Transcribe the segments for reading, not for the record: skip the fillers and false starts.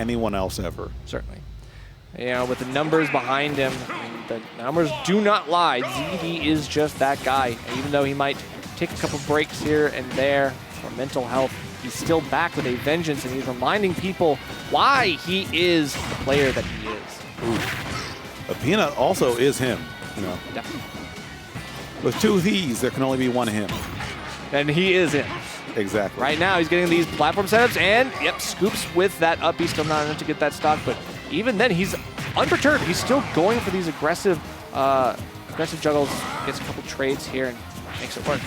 anyone else ever. Certainly. You know, with the numbers behind him, the numbers do not lie. ZD is just that guy. And even though he might take a couple breaks here and there for mental health, he's still back with a vengeance, and he's reminding people why he is the player that he is. Ooh. But Peanut also is him, you know. Definitely. With two he's, there can only be one him. And he is him. Exactly. Right now, he's getting these platform setups, and, yep, scoops with that up. He's still not enough to get that stock, but even then, he's unperturbed. He's still going for these aggressive juggles. Gets a couple trades here and makes it work.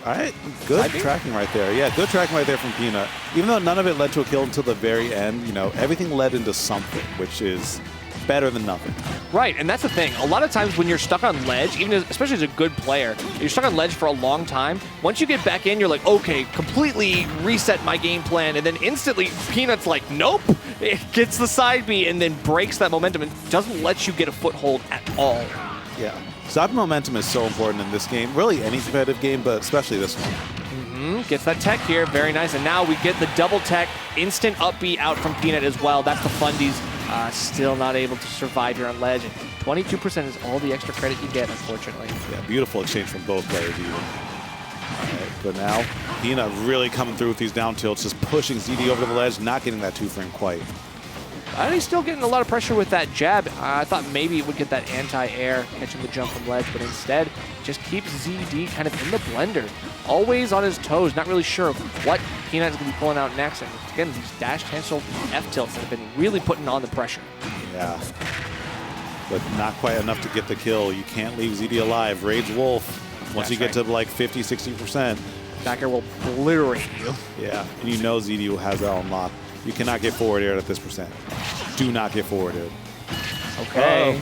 All right, good tracking right there. Yeah, good tracking right there from Peanut. Even though none of it led to a kill until the very end, you know, everything led into something, which is better than nothing. Right, and that's the thing. A lot of times when you're stuck on ledge, especially as a good player, you're stuck on ledge for a long time. Once you get back in, you're like, okay, completely reset my game plan, and then instantly Peanut's like, nope. It gets the side B and then breaks that momentum and doesn't let you get a foothold at all. Yeah. Stopping momentum is so important in this game. Really any competitive game, but especially this one. Gets that tech here. Very nice. And now we get the double tech. Instant up B out from Peanut as well. That's the fundies. Still not able to survive here on ledge. And 22% is all the extra credit you get, unfortunately. Yeah, beautiful exchange from both players even. All right, but now Peanut really coming through with these down tilts, just pushing ZD over the ledge, not getting that two-frame quite. And he's still getting a lot of pressure with that jab. I thought maybe it would get that anti-air, catching the jump from ledge, but instead just keeps ZD kind of in the blender. Always on his toes, not really sure what Peanut is going to be pulling out next. And again, these dash cancel F-tilts that have been really putting on the pressure. Yeah, but not quite enough to get the kill. You can't leave ZD alive. Rage Wolf, once you get to like 50, 60%. Back air will obliterate you. Yeah, and you know ZD has that unlocked. You cannot get forward air at this percent. Do not get forward air. Okay.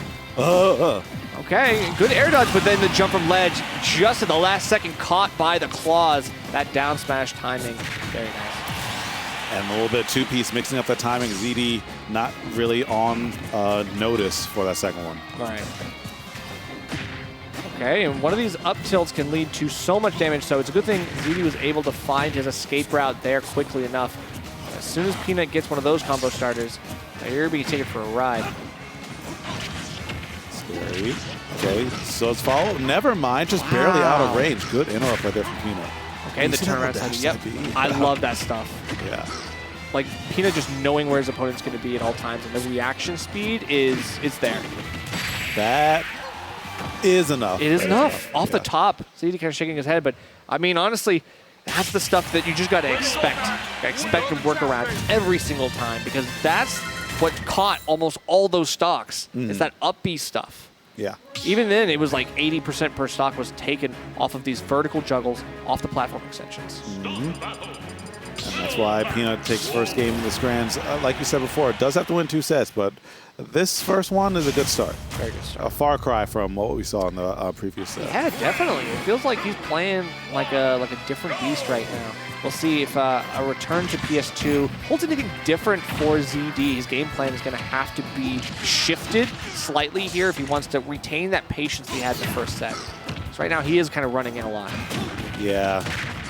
Okay, good air dodge, but then the jump from ledge just at the last second caught by the claws. That down smash timing, very nice. And a little bit two-piece mixing up that timing. ZD not really on notice for that second one. Right. Okay, and one of these up tilts can lead to so much damage, so it's a good thing ZD was able to find his escape route there quickly enough. As soon as Peanut gets one of those combo starters, you're being taken for a ride. Scary. Okay, so it's follow. Never mind, just barely out of range. Good interrupt right there from Peanut. Okay, the turnaround side. Yep, I love that stuff. Yeah. Like, Peanut just knowing where his opponent's going to be at all times, and the reaction speed is there. That is enough. It is enough. Off the top. ZD kind of shaking his head, but I mean, honestly, that's the stuff that you just got to expect. Expect and work around every single time, because that's what caught almost all those stocks. Is that up B stuff. Yeah. Even then, it was like 80% per stock was taken off of these vertical juggles off the platform extensions. And that's why Peanut takes first game in the Scrans. Like you said before, it does have to win 2 sets, but this first one is a good start. Very good start. A far cry from what we saw in the previous set. Yeah, definitely. It feels like he's playing like a different beast right now. We'll see if a return to PS2 holds anything different for ZD. His game plan is going to have to be shifted slightly here if he wants to retain that patience he had in the first set. So right now he is kind of running in a lot. Yeah,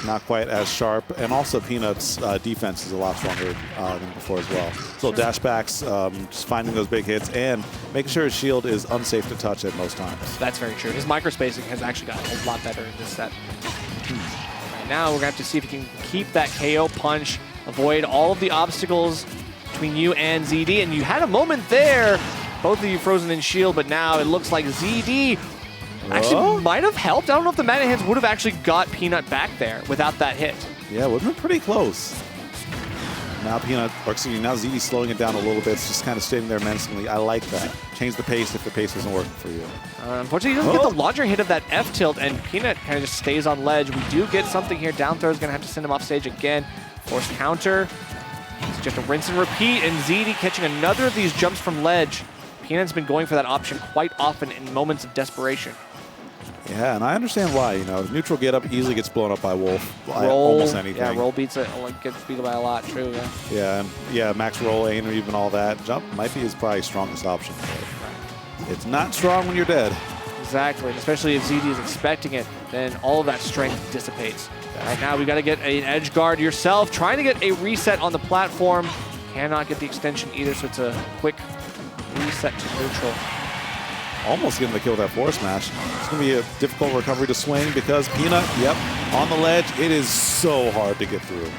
not quite as sharp. And also Peanut's defense is a lot stronger than before as well. So dash backs, just finding those big hits and making sure his shield is unsafe to touch at most times. That's very true. His microspacing has actually gotten a lot better in this set. Right now we're going to have to see if he can keep that KO punch, avoid all of the obstacles between you and ZD. And you had a moment there, both of you frozen in shield, but now it looks like ZD actually might have helped. I don't know if the Mana Hands would have actually got Peanut back there without that hit. Yeah, it would have been pretty close. Now Peanut, or excuse me, now ZD's slowing it down a little bit. It's just kind of standing there menacingly. I like that. Change the pace if the pace isn't working for you. Unfortunately, he doesn't get the launcher hit of that F tilt, and Peanut kind of just stays on ledge. We do get something here. Down throw is going to have to send him off stage again. Force counter. It's just a rinse and repeat, and ZD catching another of these jumps from ledge. Peanut's been going for that option quite often in moments of desperation. Yeah, and I understand why. You know, neutral get up easily gets blown up by Wolf. By roll, almost anything. Yeah, roll beats it. Gets beat by a lot. True. Yeah. Yeah, and yeah, max roll, aim, or even all that. Jump might be his probably strongest option. But it's not strong when you're dead. Exactly, and especially if ZD is expecting it, then all of that strength dissipates. Right now, we got to get an edge guard yourself. Trying to get a reset on the platform. Cannot get the extension either, so it's a quick reset to neutral. Almost getting the kill with that forward smash. It's going to be a difficult recovery to swing because Peanut, yep, on the ledge. It is so hard to get through.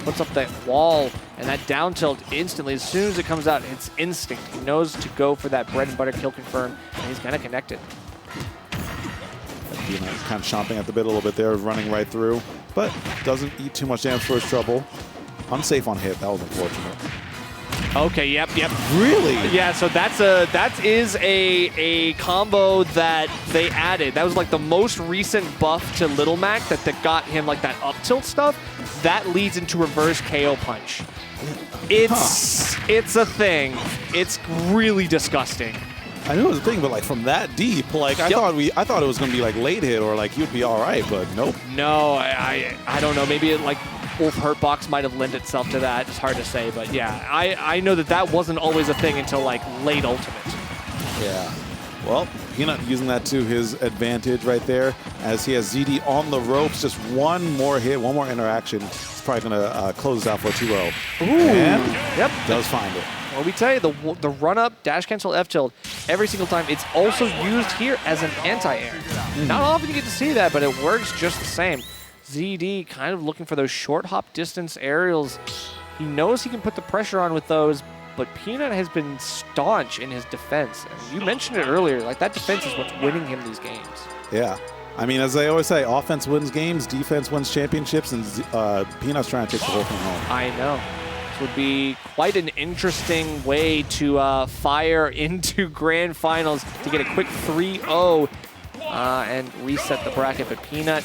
Puts up that wall and that down tilt instantly. As soon as it comes out, it's instinct. He knows to go for that bread and butter kill confirm, and he's going to connect it. Peanut is kind of chomping at the bit a little bit there, running right through, but doesn't eat too much damage for his trouble. Unsafe on hit. That was unfortunate. Okay, yep. Really? Yeah, so that is a combo that they added. That was like the most recent buff to Little Mac that got him like that up tilt stuff. That leads into reverse KO punch. It's a thing. It's really disgusting. I knew it was a thing, but like from that deep, like I thought it was gonna be like late hit or like he'd be all right, but nope. No, I don't know. Maybe like Wolf Hurtbox might have lent itself to that. It's hard to say, but yeah, I know that wasn't always a thing until like late Ultimate. Yeah. Well, Peanut using that to his advantage right there as he has ZD on the ropes. Just one more hit, one more interaction. He's probably gonna close this out for a 2-0. Ooh. And Yep. does find it. Well, we tell you, the run-up, dash cancel, F-tilt, every single time, it's also used here as an anti-air. Not often you get to see that, but it works just the same. ZD kind of looking for those short hop distance aerials. He knows he can put the pressure on with those, but Peanut has been staunch in his defense. And you mentioned it earlier, like that defense is what's winning him these games. Yeah. I mean, as they always say, offense wins games, defense wins championships, and Peanut's trying to take the whole thing home. I know. Would be quite an interesting way to fire into grand finals to get a quick 3-0 and reset the bracket. But Peanut,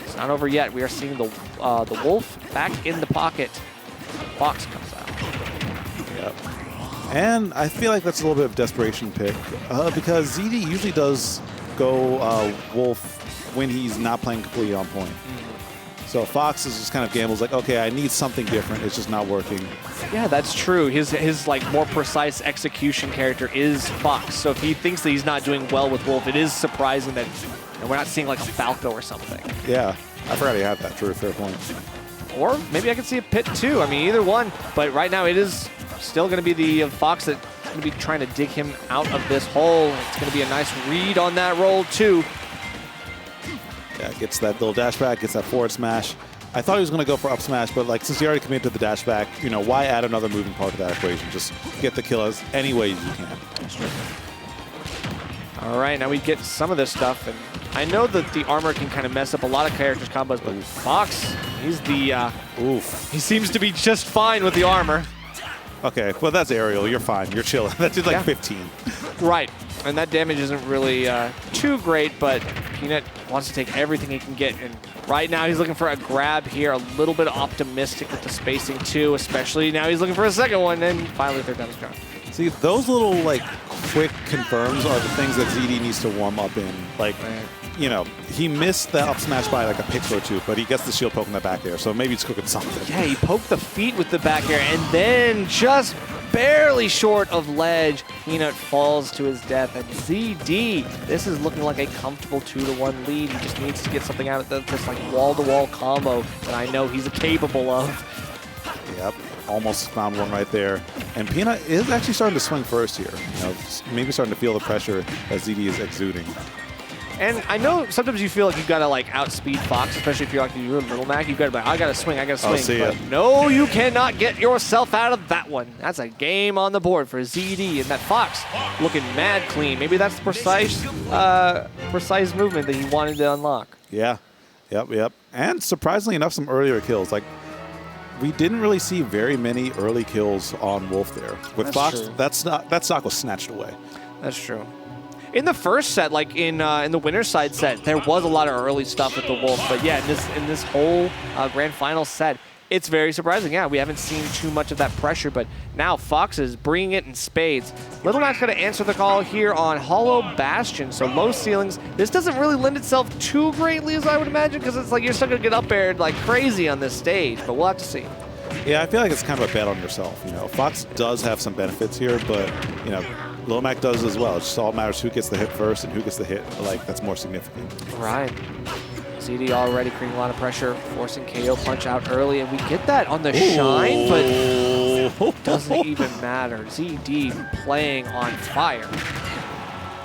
it's not over yet. We are seeing the Wolf back in the pocket. Fox comes out. Yep. And I feel like that's a little bit of desperation pick because ZD usually does go Wolf when he's not playing completely on point. So Fox is just kind of gambles like, okay, I need something different. It's just not working. Yeah, that's true. His like more precise execution character is Fox. So if he thinks that he's not doing well with Wolf, it is surprising that we're not seeing like a Falco or something. Yeah, I forgot he had that. True, fair point. Or maybe I could see a Pit too. I mean, either one. But right now it is still going to be the Fox that's going to be trying to dig him out of this hole. It's going to be a nice read on that roll too. Yeah, gets that little dash back, gets that forward smash. I thought he was going to go for up smash, but like since he already committed to the dash back, you know, why add another moving part to that equation? Just get the kill as any way you can. That's true. All right, now we get some of this stuff, and I know that the armor can kind of mess up a lot of characters' combos, but Fox, he's the he seems to be just fine with the armor. Okay, well that's aerial. You're fine. You're chilling. That did like 15. Right, and that damage isn't really too great, but Peanut wants to take everything he can get, and right now he's looking for a grab here, a little bit optimistic with the spacing too, especially now he's looking for a second one, and finally third down is gone. See, those little like quick confirms are the things that ZD needs to warm up in. Like, you know, he missed the up smash by like a pixel or two, but he gets the shield poke in the back air, so maybe it's cooking something. Yeah, he poked the feet with the back air, and then just barely short of ledge, Peanut falls to his death. And ZD, this is looking like a comfortable 2-1 lead. He just needs to get something out of this like wall-to-wall combo that I know he's capable of. Yep, almost found one right there. And Peanut is actually starting to swing first here. You know, maybe starting to feel the pressure that ZD is exuding. And I know sometimes you feel like you've got to like outspeed Fox, especially if you're like you're Little Mac. You've got to be like, I got to swing, I got to swing. See but no, you cannot get yourself out of that one. That's a game on the board for ZD, and that Fox looking mad clean. Maybe that's the precise movement that he wanted to unlock. Yeah, yep. And surprisingly enough, some earlier kills. Like, we didn't really see very many early kills on Wolf there. With Fox, that stock was snatched away. That's true. In the first set, like in the winner's side set, there was a lot of early stuff with the Wolf. But yeah, in this whole grand final set, it's very surprising. Yeah, we haven't seen too much of that pressure, but now Fox is bringing it in spades. Little Mac's going to answer the call here on Hollow Bastion, so low ceilings. This doesn't really lend itself too greatly, as I would imagine, because it's like you're still going to get up aired like crazy on this stage, but we'll have to see. Yeah, I feel like it's kind of a bet on yourself. You know, Fox does have some benefits here, but, you know, Lil Mac does as well. It just all matters who gets the hit first and who gets the hit, like, that's more significant. Right. ZD already creating a lot of pressure, forcing KO punch out early, and we get that on the shine, but doesn't even matter. ZD playing on fire.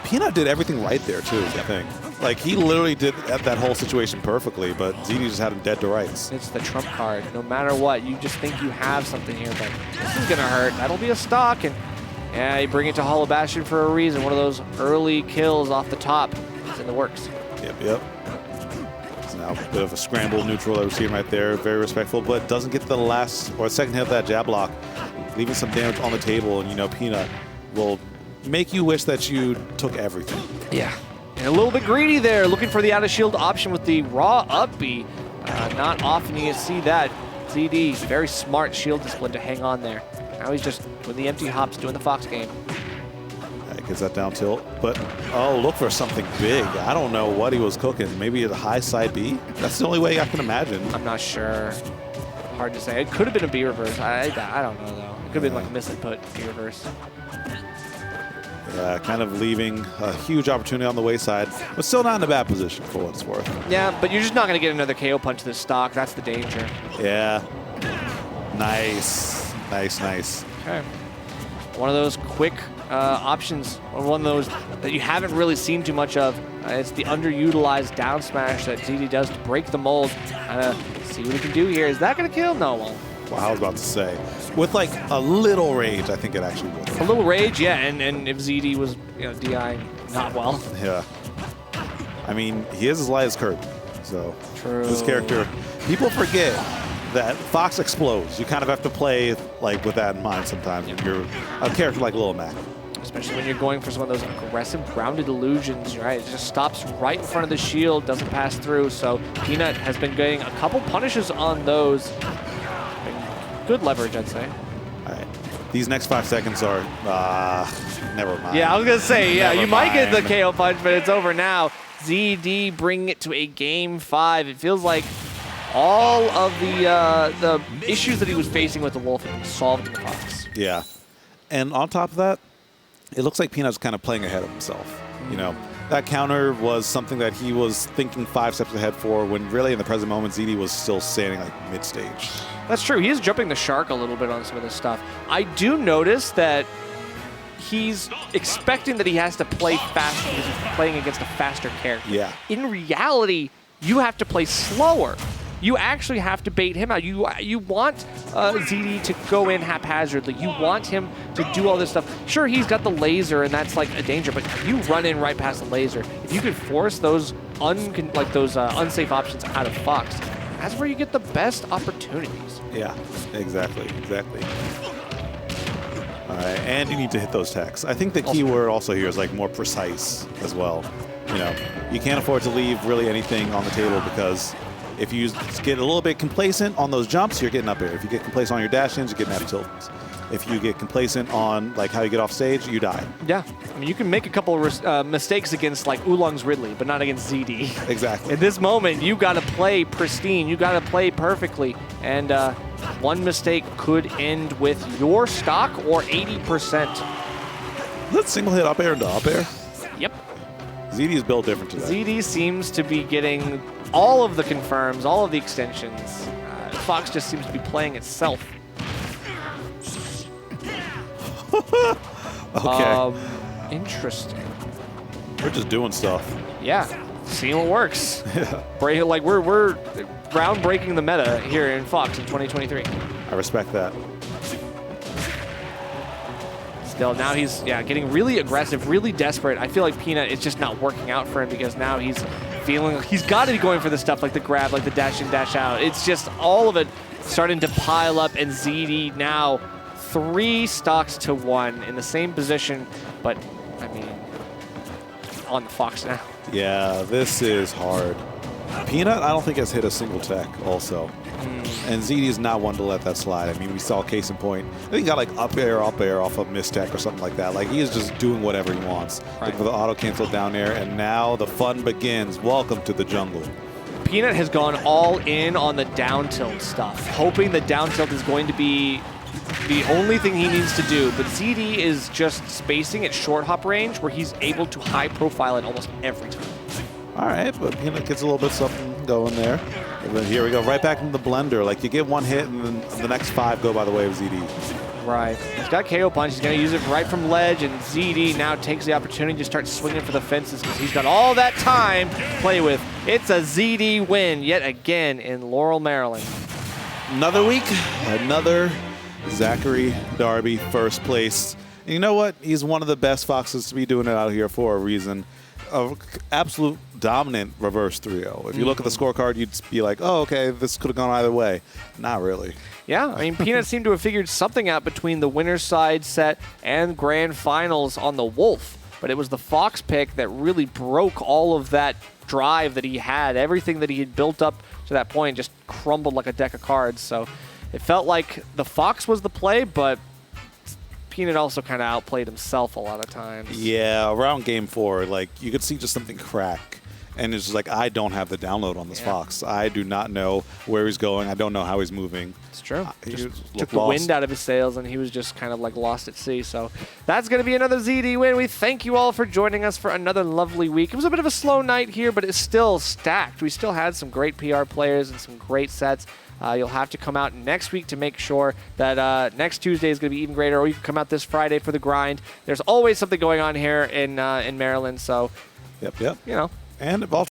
Peanut did everything right there too, I think. Like, he literally did that whole situation perfectly, but ZD just had him dead to rights. It's the trump card. No matter what, you just think you have something here, but this is going to hurt. That'll be a stock, and yeah, you bring it to Hollow Bastion for a reason. One of those early kills off the top is in the works. Yep. It's now a bit of a scramble neutral that we're seeing right there. Very respectful, but doesn't get the last or second hit of that jab block, leaving some damage on the table, and you know Peanut will make you wish that you took everything. Yeah. And a little bit greedy there, looking for the out-of-shield option with the raw up B. Not often you see that. ZD, very smart shield discipline to hang on there. Now he's just doing the empty hops, doing the Fox game. Gets that down tilt, but oh, look for something big. I don't know what he was cooking. Maybe a high side B? That's the only way I can imagine. I'm not sure. Hard to say. It could have been a B reverse. I don't know, though. It could have been like a misinput B reverse. Yeah, kind of leaving a huge opportunity on the wayside, but still not in a bad position for what it's worth. Yeah, but you're just not going to get another KO punch to this stock. That's the danger. Yeah. Nice. Okay. One of those quick options, or one of those that you haven't really seen too much of. It's the underutilized down smash that ZD does to break the mold. See what he can do here. Is that going to kill? No, it won't. Well, I was about to say, with like a little rage, I think it actually would. A little rage, yeah, and if ZD was, DIing not well. Yeah. I mean, he is as light as Kirby, so True. This character, people forget that Fox explodes. You kind of have to play like with that in mind sometimes when you're a character like Lil Mac. Especially when you're going for some of those aggressive grounded illusions, right? It just stops right in front of the shield, doesn't pass through. So Peanut has been getting a couple punishes on those. Good leverage, I'd say. All right. These next 5 seconds are, never mind. Yeah, I was going to say, yeah, Never you might get the mind. KO punch, but it's over now. ZD bringing it to a game 5. It feels like all of the issues that he was facing with the Wolf have been solved in the Fox. Yeah. And on top of that, it looks like Peanut's kind of playing ahead of himself. You know, that counter was something that he was thinking 5 steps ahead for, when really in the present moment, ZD was still standing like mid-stage. That's true. He is jumping the shark a little bit on some of this stuff. I do notice that he's expecting that he has to play fast because he's playing against a faster character. Yeah. In reality, you have to play slower. You actually have to bait him out. You want ZD to go in haphazardly. You want him to do all this stuff. Sure, he's got the laser, and that's like a danger, but you run in right past the laser. If you could force those unsafe options out of Fox, that's where you get the best opportunities. Yeah, exactly. All right, and you need to hit those techs. I think the key word also here is like more precise as well. You know, you can't afford to leave really anything on the table, because if you get a little bit complacent on those jumps, you're getting up air. If you get complacent on your dash-ins, you're getting F-tilts. If you get complacent on like how you get off stage, you die. Yeah, I mean, you can make a couple of mistakes against like Oolong's Ridley, but not against ZD. Exactly. In this moment, you got to play pristine. You got to play perfectly, and one mistake could end with your stock or 80%. Let's single hit up air into up air. Yep. ZD is built different today. ZD seems to be getting all of the confirms, all of the extensions. Fox just seems to be playing itself. Okay. Interesting. We're just doing stuff. Yeah, seeing what works. Like we're groundbreaking the meta here in Fox in 2023. I respect that. Still, now he's getting really aggressive, really desperate. I feel like Peanut is just not working out for him, because now he's feeling like he's got to be going for the stuff like the grab, like the dash in, dash out. It's just all of it starting to pile up, and ZD now 3 stocks to 1 in the same position, but I mean, on the Fox now. Yeah, this is hard. Peanut, I don't think has hit a single tech also. And ZD is not one to let that slide. I mean, we saw case in point. I think he got like up air off of mistech or something like that. Like, he is just doing whatever he wants. Right. Looking for the auto cancel down there, and now the fun begins. Welcome to the jungle. Peanut has gone all in on the down tilt stuff, hoping the down tilt is going to be the only thing he needs to do, but ZD is just spacing at short hop range where he's able to high profile it almost every time. All right, but Peanut gets a little bit something going there. And then here we go, right back into the blender. Like, you get one hit, and then the next 5 go by the way of ZD. Right. He's got KO punch. He's going to use it right from ledge, and ZD now takes the opportunity to start swinging for the fences because he's got all that time to play with. It's a ZD win yet again in Laurel, Maryland. Another week, another Zachary Darby first place. And you know what? He's one of the best Foxes to be doing it out here for a reason. Absolute dominant reverse 3-0. If you look at the scorecard, you'd be like, oh, okay, this could have gone either way. Not really. Yeah, I mean, Peanut seemed to have figured something out between the winner's side set and grand finals on the Wolf. But it was the Fox pick that really broke all of that drive that he had. Everything that he had built up to that point just crumbled like a deck of cards. So it felt like the Fox was the play, but Peanut also kind of outplayed himself a lot of times. Yeah, around game 4, like, you could see just something crack. And it's just like, I don't have the download on this Fox. I do not know where he's going. I don't know how he's moving. It's true. He Just took the wind out of his sails, and he was just kind of like lost at sea. So that's going to be another ZD win. We thank you all for joining us for another lovely week. It was a bit of a slow night here, but it's still stacked. We still had some great PR players and some great sets. You'll have to come out next week to make sure that next Tuesday is going to be even greater, or you can come out this Friday for the grind. There's always something going on here in Maryland, so Yep. you know. And